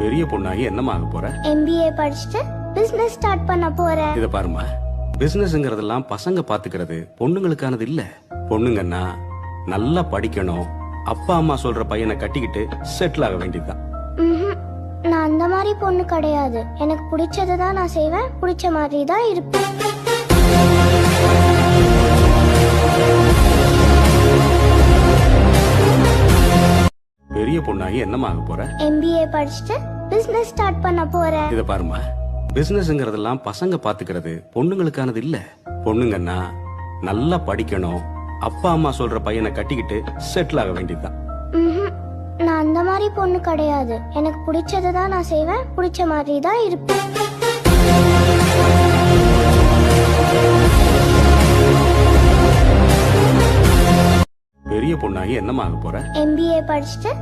பெரிய பொண்ணாகி என்னம்மா ஆக போற? MBA படிச்சுட்டு பிசினஸ் ஸ்டார்ட் பண்ண போறேன். இத பாருமா, பிசினஸ்ங்கிறதெல்லாம் பசங்க பாத்துக்கிறது, பொண்ணுங்களுக்கானது இல்ல. பொண்ணுங்கன்னா நல்லா படிக்கணும், அப்பா அம்மா சொல்ற பையனை கட்டிக்கிட்டு செட்டில் ஆக வேண்டியதுதான். ம்ஹும். நான் அந்த மாதிரி பொண்ணு கிடையாது. எனக்கு பிடிச்சதை தான் நான் செய்வேன், பிடிச்ச மாதிரி தான் இருப்பேன். பெரிய பொண்ணாகி என்னம்மா ஆக போற? MBA படிச்சுட்டு பிசினஸ் ஸ்டார்ட் பண்ண போறேன். இத பாருமா, பிசினஸ்ங்கிறதெல்லாம் பசங்க பாத்துக்கிறது, பொண்ணுங்களுக்கானது இல்ல. பொண்ணுங்கன்னா நல்லா படிக்கணும், அப்பா அம்மா சொல்ற பையனை கட்டிக்கிட்டு செட்டில் ஆக வேண்டியதுதான். ம்ஹும். நான் அந்த மாதிரி பொண்ணு கிடையாது. எனக்கு பிடிச்சதை தான் நான் செய்வேன், பிடிச்ச மாதிரி தான் இருப்பேன். பெரிய பொண்ணாகி என்னம்மா ஆக போற? MBA படிச்சுட்டு